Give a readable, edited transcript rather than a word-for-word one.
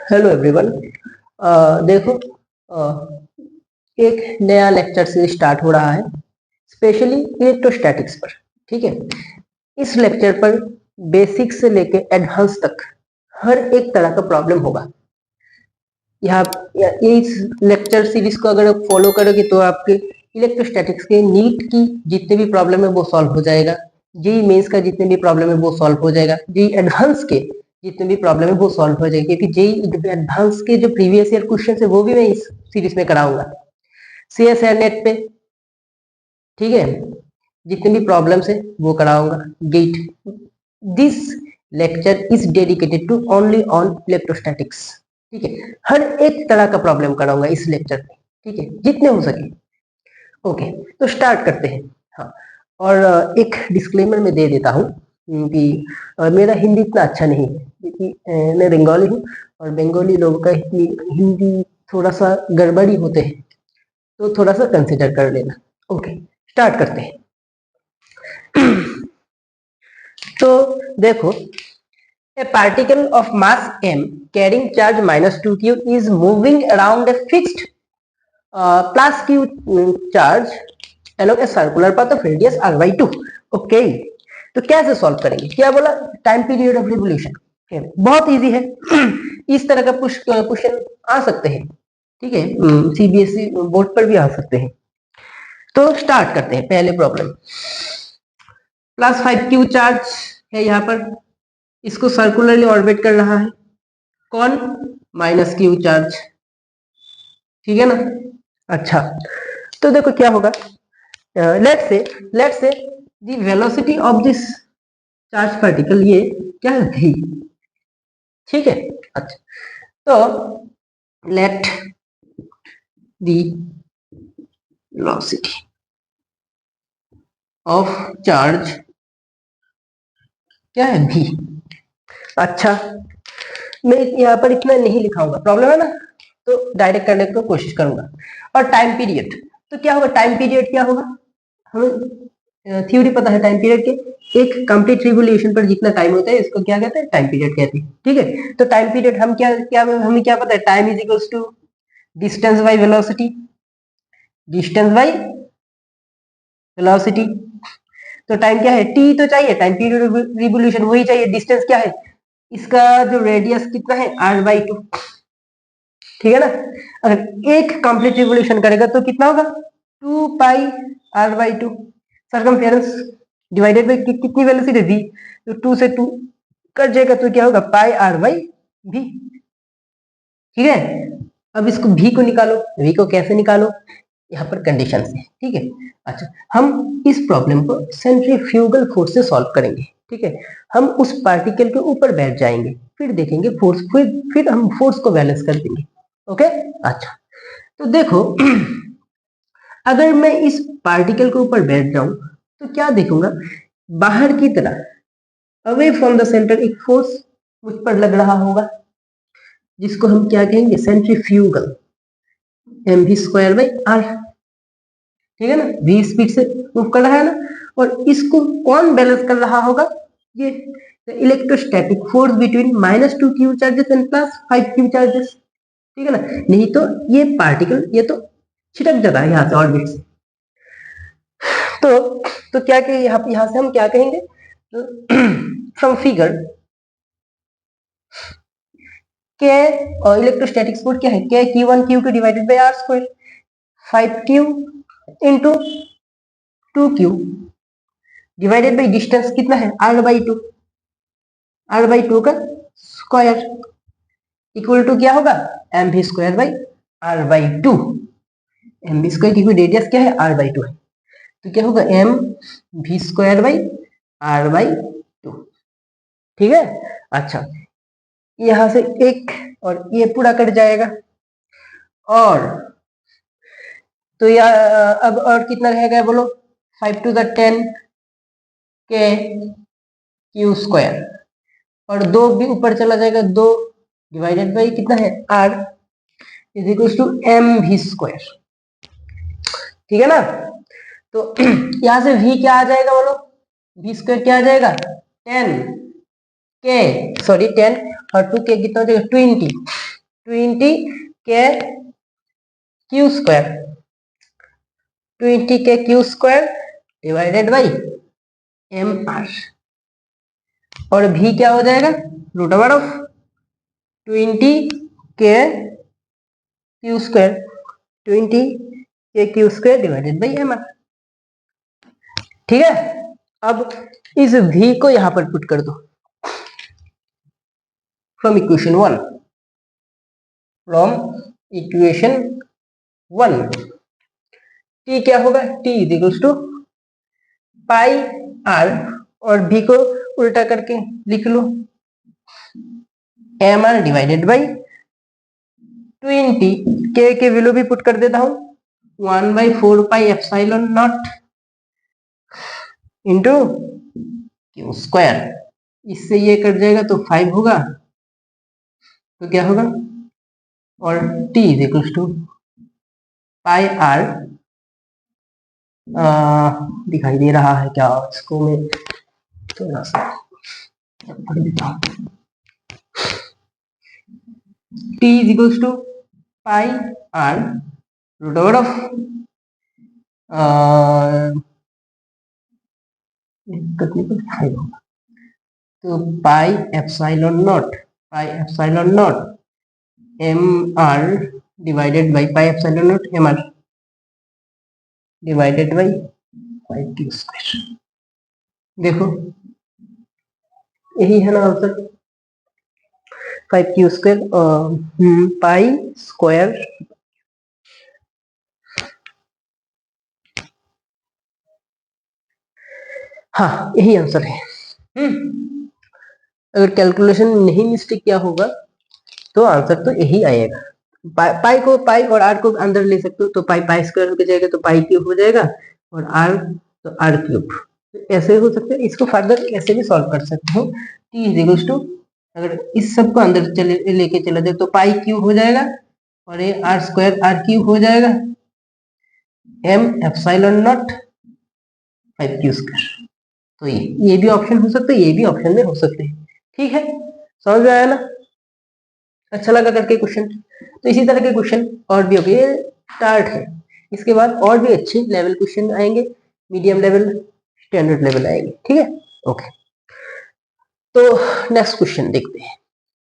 Hello everyone. देखो, एक नया लेक्चर सीरीज स्टार्ट हो रहा है स्पेशली इलेक्ट्रोस्टैटिक्स पर। ठीक है, इस लेक्चर पर बेसिक से लेके एडवांस तक हर एक तरह का प्रॉब्लम होगा। यहाँ इस लेक्चर सीरीज को अगर आप फॉलो करोगे तो आपके इलेक्ट्रोस्टैटिक्स के नीट की जितने भी प्रॉब्लम है वो सॉल्व हो जाएगा, जेई मेंस का जितने भी प्रॉब्लम है वो सॉल्व हो जाएगा, जेई एडवांस के जितने भी प्रॉब्लम है वो सॉल्व हो जाएगी, क्योंकि जेई एडवांस के जो प्रीवियस ईयर क्वेश्चन है वो भी मैं इस सीरीज में कराऊंगा सीएसआर नेट पे। ठीक है, जितने भी प्रॉब्लम्स है वो कराऊंगा। Get this lecture is dedicated to only on electrostatics. ठीक है, हर एक तरह का प्रॉब्लम कराऊंगा इस लेक्चर में। ठीक है, जितने हो सके। ओके, तो स्टार्ट करते हैं। हाँ, और एक डिस्क्लेमर मैं दे देता हूँ कि मेरा हिंदी इतना अच्छा नहीं है, क्योंकि मैं बंगाली हूँ और बंगाली लोगों का हिंदी थोड़ा सा गड़बड़ी होते हैं, तो थोड़ा सा कंसिडर कर लेना। ओके, स्टार्ट करते हैं। तो देखो, a particle of mass m carrying charge -2q is moving around a fixed plus q charge along a circular path of radius r/2। Okay, तो कैसे सॉल्व करेंगे? क्या बोला? Time period of revolution. बहुत इजी है। इस तरह का क्वेश्चन आ सकते हैं। ठीक है, सीबीएसई बोर्ड पर भी आ सकते हैं। तो स्टार्ट करते हैं। पहले प्रॉब्लम, +5q चार्ज है यहाँ पर, इसको सर्कुलरली ऑर्बिट कर रहा है कौन? -q charge. ठीक है ना? अच्छा, तो देखो क्या होगा। Let's say the velocity of this charge particle, ये क्या है? v। ठीक है, अच्छा, तो let the velocity of charge क्या है? v। अच्छा, मैं यहाँ पर इतना नहीं लिखाऊंगा, प्रॉब्लम है ना, तो डायरेक्ट करने की कोशिश करूंगा। और टाइम पीरियड, तो क्या होगा? टाइम पीरियड क्या होगा? हमें थ्योरी पता है टाइम पीरियड के। एक कंप्लीट रिवोल्यूशन पर जितना टाइम होता है इसको क्या कहते हैं? टाइम पीरियड कहते हैं। ठीक है, तो टाइम पीरियड हम हमें क्या पता है? Time is equals to distance by velocity. Distance by velocity, तो टाइम क्या है? टी तो चाहिए, टाइम पीरियड रिवोल्यूशन वही चाहिए। डिस्टेंस क्या है? इसका जो रेडियस कितना है? r/2। ठीक है ना? अगर एक कंप्लीट रिवोल्यूशन करेगा तो कितना होगा? 2 पाई r/2। सरकमफेरेंस डिवाइडेड बाय कितनी वेलोसिटी? v। तो 2 से 2 कट जाएगा तो क्या होगा? पाई r/v। ठीक है, अब इसको v को निकालो। v को कैसे निकालो? यहाँ पर कंडीशन है। ठीक है, अच्छा, हम इस प्रॉब्लम को सेंट्रीफ्यूगल फोर्स से सॉल्व करेंगे। ठीक है, हम उस पार्टिकल के ऊपर बैठ जाएंगे, फिर देखेंगे फोर्स, फिर हम फोर्स को बैलेंस कर देंगे। ओके, अच्छा, तो देखो, अगर मैं इस पार्टिकल के ऊपर बैठ जाऊं तो क्या देखूंगा? बाहर की तरह, अवे फ्रॉम द सेंटर, एक फोर्स मुझ पर लग रहा होगा, जिसको हम क्या कहेंगे? Centrifugal, mv²/r। ठीक है ना? v स्पीड से मूव कर रहा है ना, और इसको कौन बैलेंस कर रहा होगा? ये electrostatic force between -2q charges and +5q charges. ठीक है ना? नहीं तो ये पार्टिकल ये तो छिटक जाता है यहाँ से ऑर्बिट से। तो क्या कि यहाँ से हम क्या कहेंगे? फ्रॉम फिगर के इलेक्ट्रोस्टैटिक फोर्स क्या है? के Q1Q2 divided by r²। 5q into 2q divided by distance कितना है? r/2। r/2 का स्क्वायर इक्वल टू क्या होगा? mv²/r/2। mv² की रेडियस क्या है? r/2 है, तो क्या होगा? mv²/r/2। ठीक है, अच्छा, यहां से एक और ये पूरा कट जाएगा, और तो अब और कितना रहेगा बोलो? 5 to the 10 के Q², और 2 भी ऊपर चला जाएगा, 2 डिवाइडेड बाई कितना है? r is equal to mv²। ठीक है ना? तो यहां से v क्या आ जाएगा बोलो? v² क्या आ जाएगा? 10 के, सॉरी 10 और 2 के कितना हो जाएगा? 20। 20 के क्यू स्क्वायर, 20 के Q square divided by M R, और भी क्या हो जाएगा, रूट ओवर ऑफ 20 के क्यू स्क्वायर, 20 के Q square divided by M R. ठीक है, अब इस v को यहां पर पुट कर दो from equation 1, from equation 1 t क्या होगा, t is equals to pi R, और v को उल्टा करके लिख लो एम आर डिवाइडेड बाई 20, के वैल्यू भी पुट कर देता हूं 1/4 pi epsilon naught into Q square, इससे ये कट जाएगा तो 5 होगा, तो क्या होगा, और t is equals to pi R, दिखाई दे रहा है क्या, इसको मैं थोड़ा सा पढ़ देता हूं, t is equals to pi R root over of तो pi epsilon nought M R divided by pi epsilon nought M R divided by 5 Q square. देखो यही है ना answer, 5 Q square pi square, हाँ यही आंसर है। अगर calculation नहीं मिस्टेक किया होगा तो आंसर तो यही आएगा। पाई को, पाई और आर को अंदर ले सकते हो, तो पाई पाई स्क्वायर हो जाएगा, तो पाई क्यूब हो जाएगा, और आर तो आर क्यूब, तो ऐसे हो सकते हैं। इसको फर्दर ऐसे भी सॉल्व कर सकते हो, टी इज इक्वल्स टू, अगर इस सब को अंदर चले लेके चला जाए तो पाई क्यूब हो जाएगा, और ये आर स्क्वायर आर क्यूब हो जाएगा, M epsilon naught 5 Q square. तो ये भी ऑप्शन हो सकता है, ये भी ऑप्शन में हो सकते हैं। ठीक है, समझ में आया ना, अच्छा लगा करके क्वेश्चन। तो इसी तरह के क्वेश्चन और भी होंगे, ये स्टार्ट है, इसके बाद और भी अच्छे लेवल क्वेश्चन आएंगे, मीडियम लेवल, स्टैंडर्ड लेवल आएंगे। ठीक है, ओके, तो नेक्स्ट क्वेश्चन देखते हैं।